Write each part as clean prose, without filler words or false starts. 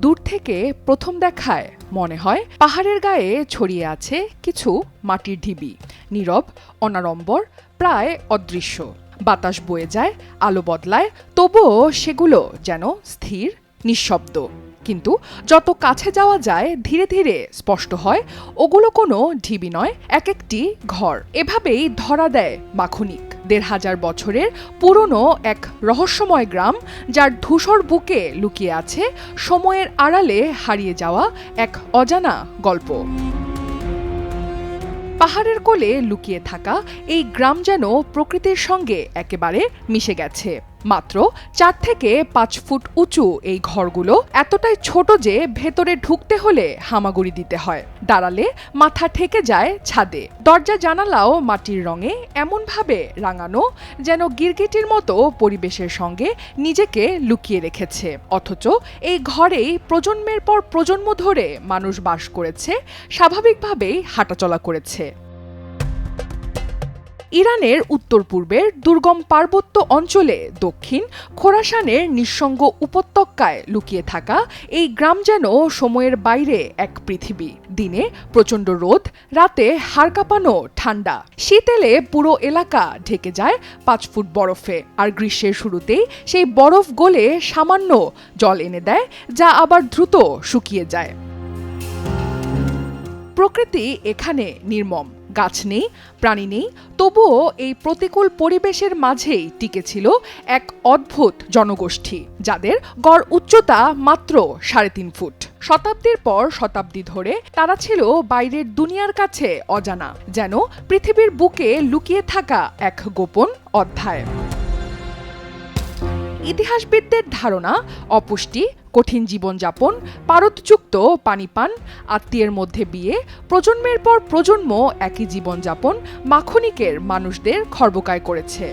দূর থেকে প্রথম দেখায় মনে হয় পাহাড়ের গায়ে ছড়িয়ে আছে কিছু মাটির ঢিবি, নীরব, অনাড়ম্বর, প্রায় অদৃশ্য। বাতাস বয়ে যায়, আলো বদলায়, তবুও সেগুলো যেন স্থির, নিঃশব্দ। কিন্তু যত কাছে যাওয়া যায় ধীরে ধীরে স্পষ্ট হয় ওগুলো কোনো ঢিবি নয়, এক একটি ঘর। এভাবেই ধরা দেয় মাখনিক, ১৫০০ বছরের পুরনো এক রহস্যময় গ্রাম, যার ধূসর বুকে লুকিয়ে আছে সময়ের আড়ালে হারিয়ে যাওয়া এক অজানা গল্প। পাহাড়ের কোলে লুকিয়ে থাকা এই গ্রাম যেন প্রকৃতির সঙ্গে একেবারে মিশে গেছে। মাত্র ৪ থেকে ৫ ফুট উঁচু এই ঘরগুলো এতটাই ছোট যে ভেতরে ঢুকতে হলে হামাগুড়ি দিতে হয়। দাঁড়ালে মাথা ঠেকে যায় ছাদে। দরজা জানালাও মাটির রঙে এমনভাবে রাঙানো যেন গিরগিটির মতো পরিবেশের সঙ্গে নিজেকে লুকিয়ে রেখেছে। অথচ এই ঘরেই প্রজন্মের পর প্রজন্ম ধরে মানুষ বাস করেছে, স্বাভাবিকভাবেই হাঁটাচলা করেছে। ইরানের উত্তর পূর্বের দুর্গম পার্বত্য অঞ্চলে দক্ষিণ খোরাসানের নিঃসঙ্গ উপত্যকায় লুকিয়ে থাকা এই গ্রাম যেন সময়ের বাইরে এক পৃথিবী। দিনে প্রচণ্ড রোদ, রাতে হাড় কাঁপানো ঠান্ডা, শীত এলে পুরো এলাকা ঢেকে যায় ৫ ফুট বরফে। আর গ্রীষ্মের শুরুতেই সেই বরফ গলে সামান্য জল এনে দেয়, যা আবার দ্রুত শুকিয়ে যায়। প্রকৃতি এখানে নির্মম, গাছ নেই, প্রাণী নেই, তবুও এই প্রতিকূল পরিবেশের মাঝেই টিকেছিল এক অদ্ভুত জনগোষ্ঠী, যাদের গড় উচ্চতা মাত্র ৩.৫ ফুট। শতাব্দীর পর শতাব্দী ধরে তারা ছিল বাইরের দুনিয়ার কাছে অজানা, যেন পৃথিবীর বুকে লুকিয়ে থাকা এক গোপন অধ্যায়। ইতিহাসবিদদের ধারণা, অপুষ্টি, কঠিন জীবনযাপন, পারদযুক্ত পানি পান, আত্মীয়ের মধ্যে বিয়ে, প্রজন্মের পর প্রজন্ম একই জীবনযাপন মাখনিকের মানুষদের খর্বকায় করেছে।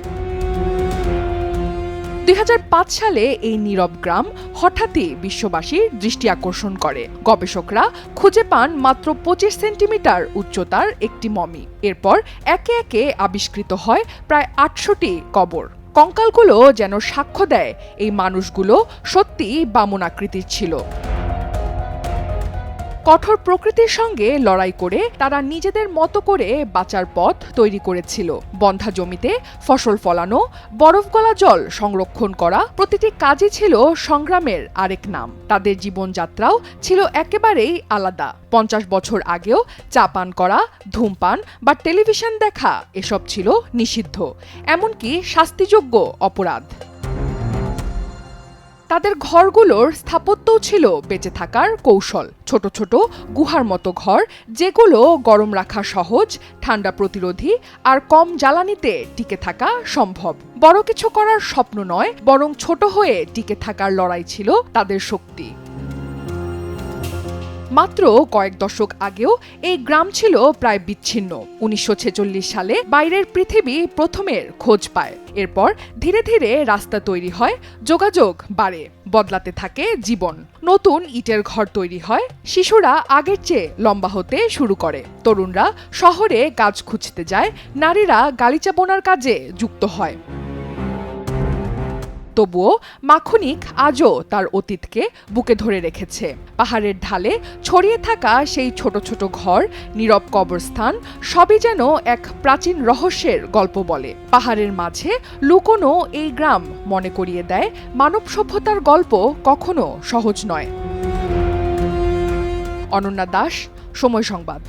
২০০৫ সালে এই নীরব গ্রাম হঠাৎই বিশ্ববাসীর দৃষ্টি আকর্ষণ করে। গবেষকরা খুঁজে পান মাত্র ২৫ সেন্টিমিটার উচ্চতার একটি মমি। এরপর একে একে আবিষ্কৃত হয় প্রায় ৮০০টি কবর। কঙ্কালগুলো যেন সাক্ষ্য দেয় এই মানুষগুলো সত্যিই বামন আকৃতির ছিল। কঠোর প্রকৃতির সঙ্গে লড়াই করে তারা নিজেদের মতো করে বাঁচার পথ তৈরি করেছিল। বন্ধা জমিতে ফসল ফলানো, বরফ গলা জল সংরক্ষণ করা, প্রতিটি কাজই ছিল সংগ্রামের আরেক নাম। তাদের জীবনযাত্রাও ছিল একেবারেই আলাদা। ৫০ বছর আগেও চা পান করা, ধূমপান বা টেলিভিশন দেখা এসব ছিল নিষিদ্ধ, এমনকি শাস্তিযোগ্য অপরাধ। তাদের ঘরগুলোর স্থাপত্যও ছিল বেঁচে থাকার কৌশল। ছোট ছোট গুহার মতো ঘর, যেগুলো গরম রাখা সহজ, ঠান্ডা প্রতিরোধী আর কম জ্বালানিতে টিকে থাকা সম্ভব। বড় কিছু করার স্বপ্ন নয়, বরং ছোট হয়ে টিকে থাকার লড়াই ছিল তাদের শক্তি। মাত্র কয়েক দশক আগেও এই গ্রাম ছিল প্রায় বিচ্ছিন্ন। ১৯৪৬ সালে বাইরের পৃথিবী প্রথমের খোঁজ পায়। এরপর ধীরে ধীরে রাস্তা তৈরি হয়, যোগাযোগ বাড়ে, বদলাতে থাকে জীবন। নতুন ইটের ঘর তৈরি হয়, শিশুরা আগের চেয়ে লম্বা হতে শুরু করে, তরুণরা শহরে কাজ খুঁজতে যায়, নারীরা গালিচা বোনার কাজে যুক্ত হয়। তবুও মাখনিক আজও তার অতীতকে বুকে ধরে রেখেছে। পাহাড়ের ঢালে ছড়িয়ে থাকা সেই ছোট ছোট ঘর, নীরব কবরস্থান, সবই যেন এক প্রাচীন রহস্যের গল্প বলে। পাহাড়ের মাঝে লুকোনো এই গ্রাম মনে করিয়ে দেয় মানব সভ্যতার গল্প কখনো সহজ নয়। অনন্যা দাস, সময় সংবাদ।